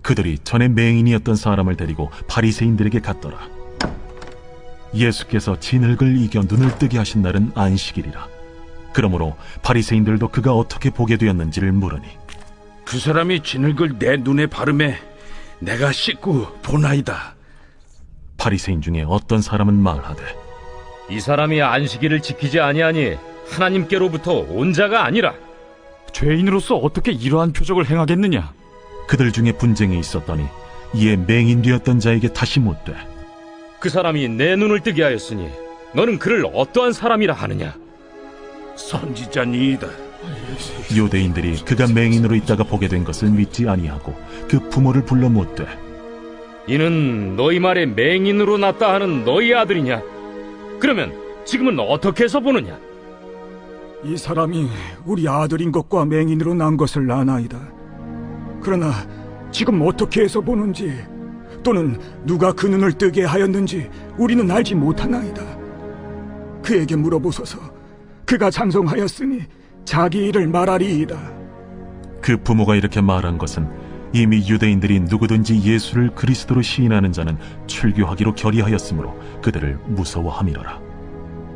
그들이 전에 맹인이었던 사람을 데리고 바리새인들에게 갔더라. 예수께서 진흙을 이겨 눈을 뜨게 하신 날은 안식일이라. 그러므로 바리새인들도 그가 어떻게 보게 되었는지를 물으니, 그 사람이 진흙을 내 눈에 바르매 내가 씻고 보나이다. 바리새인 중에 어떤 사람은 말하되, 이 사람이 안식일을 지키지 아니하니 하나님께로부터 온 자가 아니라. 죄인으로서 어떻게 이러한 표적을 행하겠느냐? 그들 중에 분쟁이 있었더니 이에 맹인 되었던 자에게 다시 묻되, 그 사람이 내 눈을 뜨게 하였으니 너는 그를 어떠한 사람이라 하느냐? 선지자니이다. 유대인들이 그가 맹인으로 있다가 보게 된 것을 믿지 아니하고 그 부모를 불러 묻되, 이는 너희 말에 맹인으로 났다 하는 너희 아들이냐? 그러면 지금은 어떻게 해서 보느냐? 이 사람이 우리 아들인 것과 맹인으로 난 것을 아나이다. 그러나 지금 어떻게 해서 보는지 또는 누가 그 눈을 뜨게 하였는지 우리는 알지 못하나이다. 그에게 물어보소서. 그가 장성하였으니 자기 일을 말하리이다. 그 부모가 이렇게 말한 것은 이미 유대인들이 누구든지 예수를 그리스도로 시인하는 자는 출교하기로 결의하였으므로 그들을 무서워함이로라.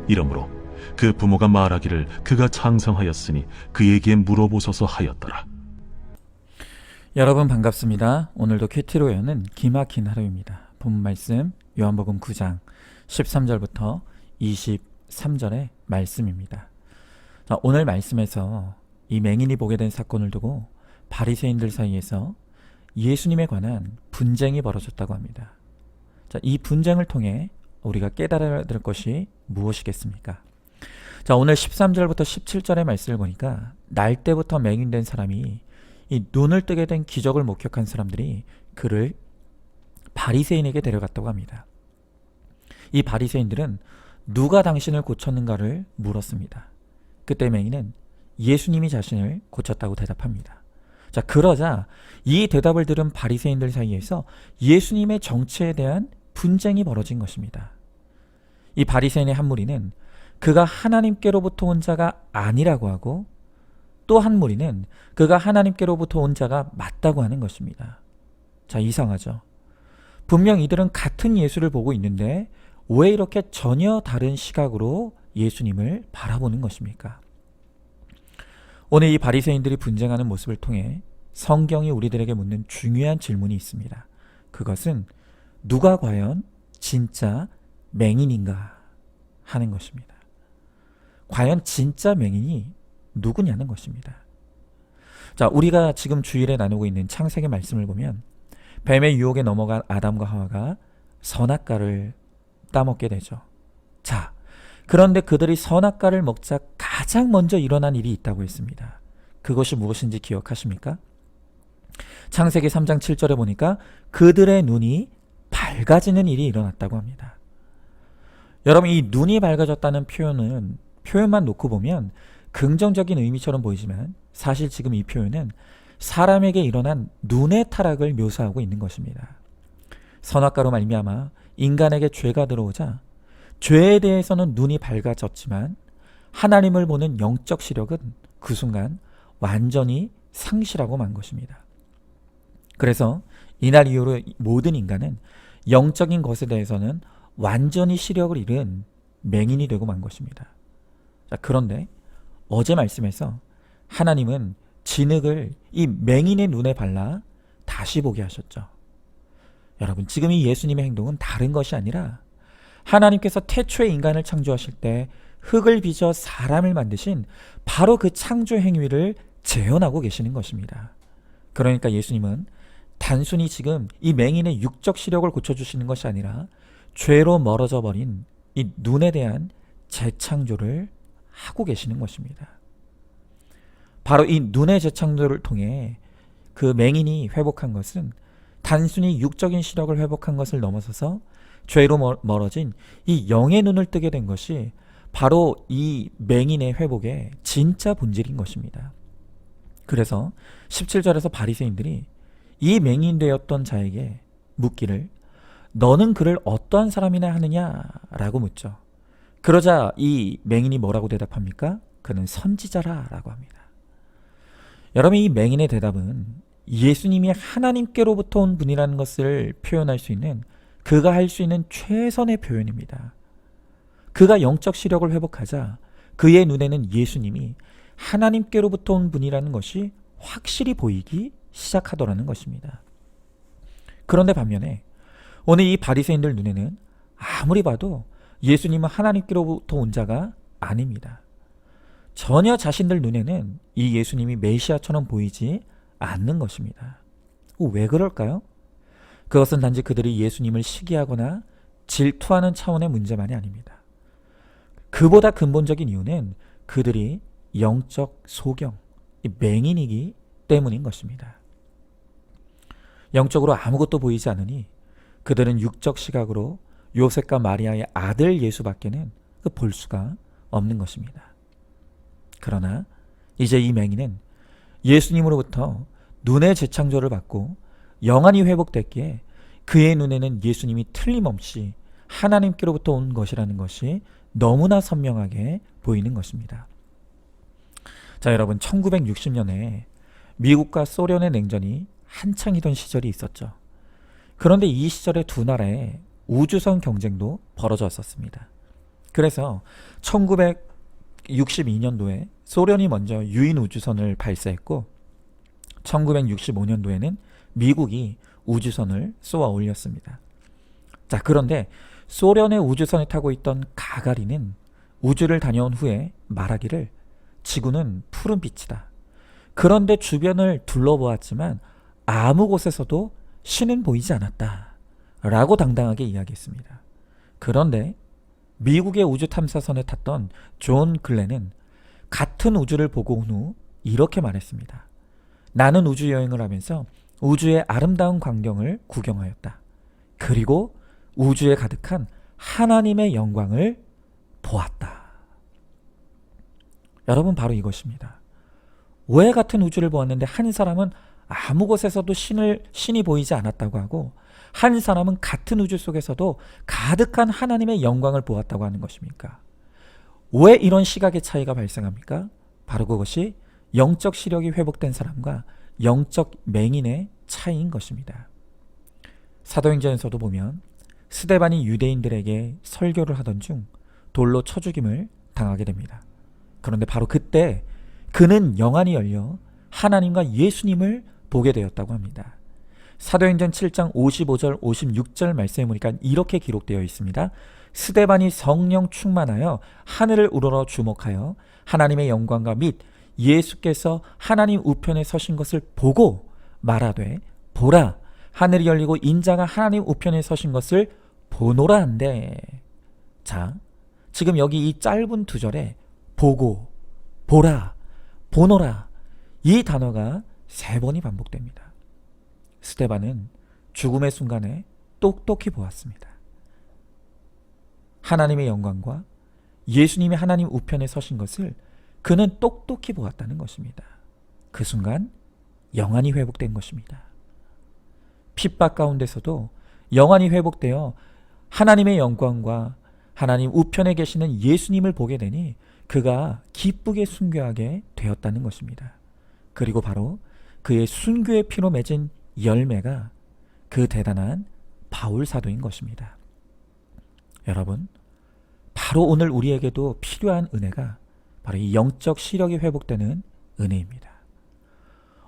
이러므로 그 부모가 말하기를 그가 장성하였으니 그에게 물어보소서 하였더라. 여러분 반갑습니다. 오늘도 큐티로여는 기막힌 하루입니다. 본문 말씀 요한복음 9장 13절부터 23절의 말씀입니다. 오늘 말씀에서 이 맹인이 보게 된 사건을 두고 바리새인들 사이에서 예수님에 관한 분쟁이 벌어졌다고 합니다. 이 분쟁을 통해 우리가 깨달아야 될 것이 무엇이겠습니까? 오늘 13절부터 17절의 말씀을 보니까 날 때부터 맹인된 사람이 이 눈을 뜨게 된 기적을 목격한 사람들이 그를 바리새인에게 데려갔다고 합니다. 이 바리새인들은 누가 당신을 고쳤는가를 물었습니다. 그때 맹인은 예수님이 자신을 고쳤다고 대답합니다. 그러자 이 대답을 들은 바리새인들 사이에서 예수님의 정체에 대한 분쟁이 벌어진 것입니다. 이 바리새인의 한 무리는 그가 하나님께로부터 온 자가 아니라고 하고, 또 한 무리는 그가 하나님께로부터 온 자가 맞다고 하는 것입니다. 이상하죠? 분명 이들은 같은 예수를 보고 있는데 왜 이렇게 전혀 다른 시각으로 예수님을 바라보는 것입니까? 오늘 이 바리새인들이 분쟁하는 모습을 통해 성경이 우리들에게 묻는 중요한 질문이 있습니다. 그것은 누가 과연 진짜 맹인인가 하는 것입니다. 과연 진짜 맹인이 누구냐는 것입니다. 우리가 지금 주일에 나누고 있는 창세기 말씀을 보면 뱀의 유혹에 넘어간 아담과 하와가 선악과를 따먹게 되죠. 그런데 그들이 선악과를 먹자 가장 먼저 일어난 일이 있다고 했습니다. 그것이 무엇인지 기억하십니까? 창세기 3장 7절에 보니까 그들의 눈이 밝아지는 일이 일어났다고 합니다. 여러분, 이 눈이 밝아졌다는 표현만 놓고 보면 긍정적인 의미처럼 보이지만 사실 지금 이 표현은 사람에게 일어난 눈의 타락을 묘사하고 있는 것입니다. 선악과로 말미암아 인간에게 죄가 들어오자 죄에 대해서는 눈이 밝아졌지만 하나님을 보는 영적 시력은 그 순간 완전히 상실하고 만 것입니다. 그래서 이날 이후로 모든 인간은 영적인 것에 대해서는 완전히 시력을 잃은 맹인이 되고 만 것입니다. 그런데 어제 말씀에서 하나님은 진흙을 이 맹인의 눈에 발라 다시 보게 하셨죠. 여러분, 지금 이 예수님의 행동은 다른 것이 아니라 하나님께서 태초에 인간을 창조하실 때 흙을 빚어 사람을 만드신 바로 그 창조 행위를 재현하고 계시는 것입니다. 그러니까 예수님은 단순히 지금 이 맹인의 육적 시력을 고쳐주시는 것이 아니라 죄로 멀어져 버린 이 눈에 대한 재창조를 하고 계시는 것입니다. 바로 이 눈의 재창조를 통해 그 맹인이 회복한 것은 단순히 육적인 시력을 회복한 것을 넘어서서 죄로 멀어진 이 영의 눈을 뜨게 된 것이 바로 이 맹인의 회복의 진짜 본질인 것입니다. 그래서 17절에서 바리새인들이 이 맹인 되었던 자에게 묻기를 너는 그를 어떠한 사람이나 하느냐라고 묻죠. 그러자 이 맹인이 뭐라고 대답합니까? 그는 선지자라 라고 합니다. 여러분, 이 맹인의 대답은 예수님이 하나님께로부터 온 분이라는 것을 표현할 수 있는 그가 할 수 있는 최선의 표현입니다. 그가 영적 시력을 회복하자 그의 눈에는 예수님이 하나님께로부터 온 분이라는 것이 확실히 보이기 시작하더라는 것입니다. 그런데 반면에 오늘 이 바리새인들 눈에는 아무리 봐도 예수님은 하나님께로부터 온 자가 아닙니다. 전혀 자신들 눈에는 이 예수님이 메시아처럼 보이지 않는 것입니다. 왜 그럴까요? 그것은 단지 그들이 예수님을 시기하거나 질투하는 차원의 문제만이 아닙니다. 그보다 근본적인 이유는 그들이 영적 소경, 맹인이기 때문인 것입니다. 영적으로 아무것도 보이지 않으니 그들은 육적 시각으로 요셉과 마리아의 아들 예수밖에는 볼 수가 없는 것입니다. 그러나 이제 이 맹인은 예수님으로부터 눈의 재창조를 받고 영안이 회복됐기에 그의 눈에는 예수님이 틀림없이 하나님께로부터 온 것이라는 것이 너무나 선명하게 보이는 것입니다. 자, 여러분, 1960년에 미국과 소련의 냉전이 한창이던 시절이 있었죠. 그런데 이 시절에 두 나라의 우주선 경쟁도 벌어졌었습니다. 그래서 1962년도에 소련이 먼저 유인 우주선을 발사했고 1965년도에는 미국이 우주선을 쏘아 올렸습니다. 자, 그런데 소련의 우주선에 타고 있던 가가린은 우주를 다녀온 후에 말하기를 지구는 푸른 빛이다. 그런데 주변을 둘러보았지만 아무 곳에서도 신은 보이지 않았다. 라고 당당하게 이야기했습니다. 그런데 미국의 우주 탐사선에 탔던 존 글렌은 같은 우주를 보고 온 후 이렇게 말했습니다. 나는 우주 여행을 하면서 우주의 아름다운 광경을 구경하였다. 그리고 우주에 가득한 하나님의 영광을 보았다. 여러분, 바로 이것입니다. 왜 같은 우주를 보았는데 한 사람은 아무 곳에서도 신이 보이지 않았다고 하고 한 사람은 같은 우주 속에서도 가득한 하나님의 영광을 보았다고 하는 것입니까? 왜 이런 시각의 차이가 발생합니까? 바로 그것이 영적 시력이 회복된 사람과 영적 맹인의 차이인 것입니다. 사도행전에서도 보면 스데반이 유대인들에게 설교를 하던 중 돌로 쳐 죽임을 당하게 됩니다. 그런데 바로 그때 그는 영안이 열려 하나님과 예수님을 보게 되었다고 합니다. 사도행전 7장 55절 56절 말씀에 보니까 이렇게 기록되어 있습니다. 스데반이 성령 충만하여 하늘을 우러러 주목하여 하나님의 영광과 및 예수께서 하나님 우편에 서신 것을 보고 말하되 보라, 하늘이 열리고 인자가 하나님 우편에 서신 것을 보노라 한대. 자, 지금 여기 이 짧은 두 절에 보고, 보라, 보노라 이 단어가 3번이 반복됩니다. 스데반은 죽음의 순간에 똑똑히 보았습니다. 하나님의 영광과 예수님이 하나님 우편에 서신 것을 그는 똑똑히 보았다는 것입니다. 그 순간 영안이 회복된 것입니다. 핍박 가운데서도 영안이 회복되어 하나님의 영광과 하나님 우편에 계시는 예수님을 보게 되니 그가 기쁘게 순교하게 되었다는 것입니다. 그리고 바로 그의 순교의 피로 맺은 열매가 그 대단한 바울 사도인 것입니다. 여러분, 바로 오늘 우리에게도 필요한 은혜가 바로 이 영적 시력이 회복되는 은혜입니다.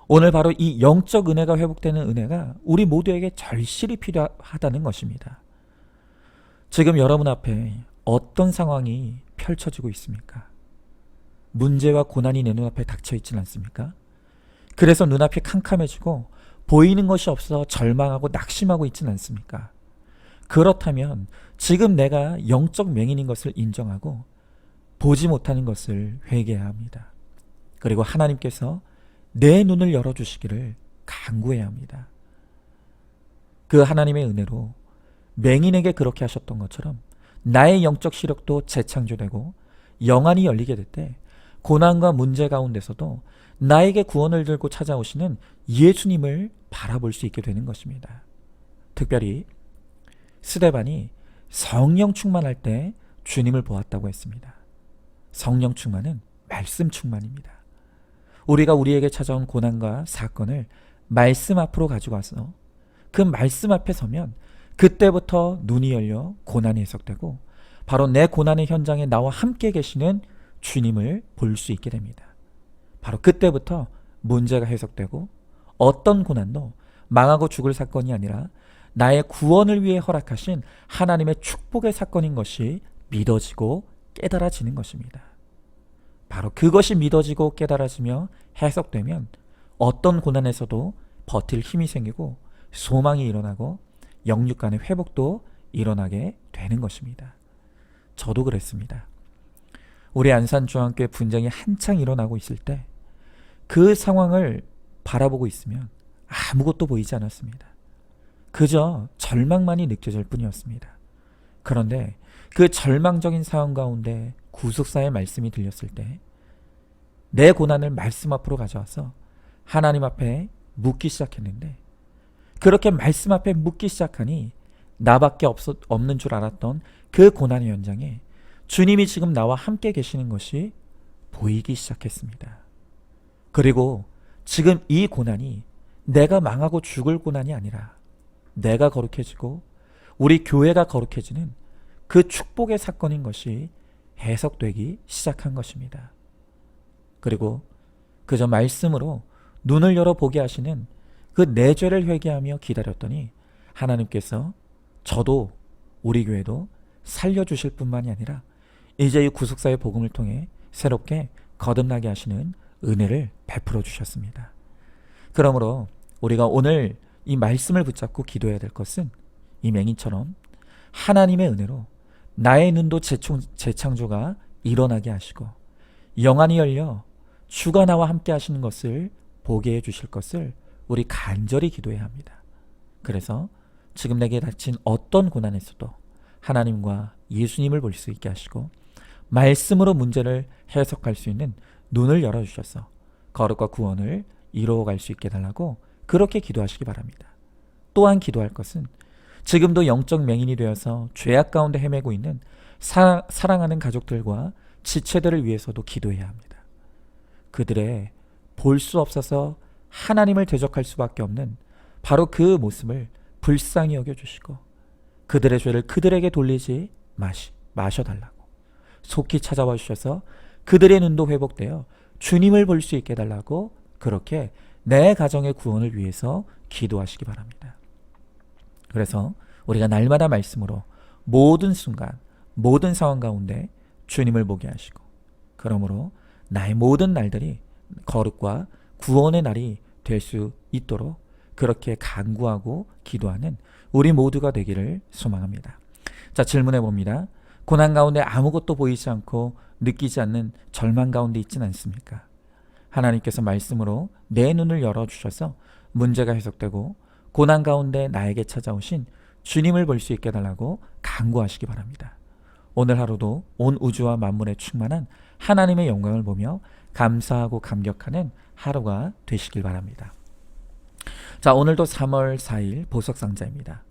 오늘 바로 이 영적 은혜가 회복되는 은혜가 우리 모두에게 절실히 필요하다는 것입니다. 지금 여러분 앞에 어떤 상황이 펼쳐지고 있습니까? 문제와 고난이 내 눈앞에 닥쳐 있지는 않습니까? 그래서 눈앞이 캄캄해지고 보이는 것이 없어 절망하고 낙심하고 있지는 않습니까? 그렇다면 지금 내가 영적 맹인인 것을 인정하고 보지 못하는 것을 회개해야 합니다. 그리고 하나님께서 내 눈을 열어주시기를 간구해야 합니다. 그 하나님의 은혜로 맹인에게 그렇게 하셨던 것처럼 나의 영적 시력도 재창조되고 영안이 열리게 될 때 고난과 문제 가운데서도 나에게 구원을 들고 찾아오시는 예수님을 바라볼 수 있게 되는 것입니다. 특별히 스데반이 성령 충만할 때 주님을 보았다고 했습니다. 성령 충만은 말씀 충만입니다. 우리가 우리에게 찾아온 고난과 사건을 말씀 앞으로 가지고 와서 그 말씀 앞에 서면 그때부터 눈이 열려 고난이 해석되고 바로 내 고난의 현장에 나와 함께 계시는 주님을 볼 수 있게 됩니다. 바로 그때부터 문제가 해석되고 어떤 고난도 망하고 죽을 사건이 아니라 나의 구원을 위해 허락하신 하나님의 축복의 사건인 것이 믿어지고 깨달아지는 것입니다. 바로 그것이 믿어지고 깨달아지며 해석되면 어떤 고난에서도 버틸 힘이 생기고 소망이 일어나고 영육 간의 회복도 일어나게 되는 것입니다. 저도 그랬습니다. 우리 안산중앙교회 분쟁이 한창 일어나고 있을 때 그 상황을 바라보고 있으면 아무것도 보이지 않았습니다. 그저 절망만이 느껴질 뿐이었습니다. 그런데 그 절망적인 상황 가운데 구속사의 말씀이 들렸을 때 내 고난을 말씀 앞으로 가져와서 하나님 앞에 묻기 시작했는데 그렇게 말씀 앞에 묻기 시작하니 나밖에 없는 줄 알았던 그 고난의 현장에 주님이 지금 나와 함께 계시는 것이 보이기 시작했습니다. 그리고 지금 이 고난이 내가 망하고 죽을 고난이 아니라 내가 거룩해지고 우리 교회가 거룩해지는 그 축복의 사건인 것이 해석되기 시작한 것입니다. 그리고 그저 말씀으로 눈을 열어 보게 하시는 그 내 죄를 회개하며 기다렸더니 하나님께서 저도 우리 교회도 살려주실 뿐만이 아니라 이제 이 구속사의 복음을 통해 새롭게 거듭나게 하시는 은혜를 베풀어 주셨습니다. 그러므로 우리가 오늘 이 말씀을 붙잡고 기도해야 될 것은 이 맹인처럼 하나님의 은혜로 나의 눈도 재창조가 일어나게 하시고 영안이 열려 주가 나와 함께 하시는 것을 보게 해주실 것을 우리 간절히 기도해야 합니다. 그래서 지금 내게 닥친 어떤 고난에서도 하나님과 예수님을 볼 수 있게 하시고 말씀으로 문제를 해석할 수 있는 눈을 열어주셔서 거룩과 구원을 이루어갈 수 있게 해달라고 그렇게 기도하시기 바랍니다. 또한 기도할 것은 지금도 영적 맹인이 되어서 죄악 가운데 헤매고 있는 사랑하는 가족들과 지체들을 위해서도 기도해야 합니다. 그들의 볼 수 없어서 하나님을 대적할 수밖에 없는 바로 그 모습을 불쌍히 여겨주시고 그들의 죄를 그들에게 돌리지 마셔달라고 속히 찾아와 주셔서 그들의 눈도 회복되어 주님을 볼 수 있게 해달라고 그렇게 내 가정의 구원을 위해서 기도하시기 바랍니다. 그래서 우리가 날마다 말씀으로 모든 순간 모든 상황 가운데 주님을 보게 하시고 그러므로 나의 모든 날들이 거룩과 구원의 날이 될 수 있도록 그렇게 간구하고 기도하는 우리 모두가 되기를 소망합니다. 자, 질문해 봅니다. 고난 가운데 아무것도 보이지 않고 느끼지 않는 절망 가운데 있진 않습니까? 하나님께서 말씀으로 내 눈을 열어주셔서 문제가 해석되고 고난 가운데 나에게 찾아오신 주님을 볼 수 있게 해달라고 간구하시기 바랍니다. 오늘 하루도 온 우주와 만물에 충만한 하나님의 영광을 보며 감사하고 감격하는 하루가 되시길 바랍니다. 자, 오늘도 3월 4일 보석상자입니다.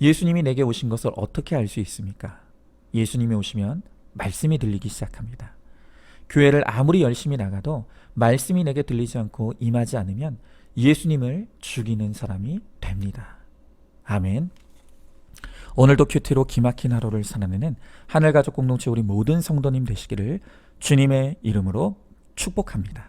예수님이 내게 오신 것을 어떻게 알 수 있습니까? 예수님이 오시면 말씀이 들리기 시작합니다. 교회를 아무리 열심히 나가도 말씀이 내게 들리지 않고 임하지 않으면 예수님을 죽이는 사람이 됩니다. 아멘. 오늘도 큐티로 기막힌 하루를 살아내는 하늘가족 공동체 우리 모든 성도님 되시기를 주님의 이름으로 축복합니다.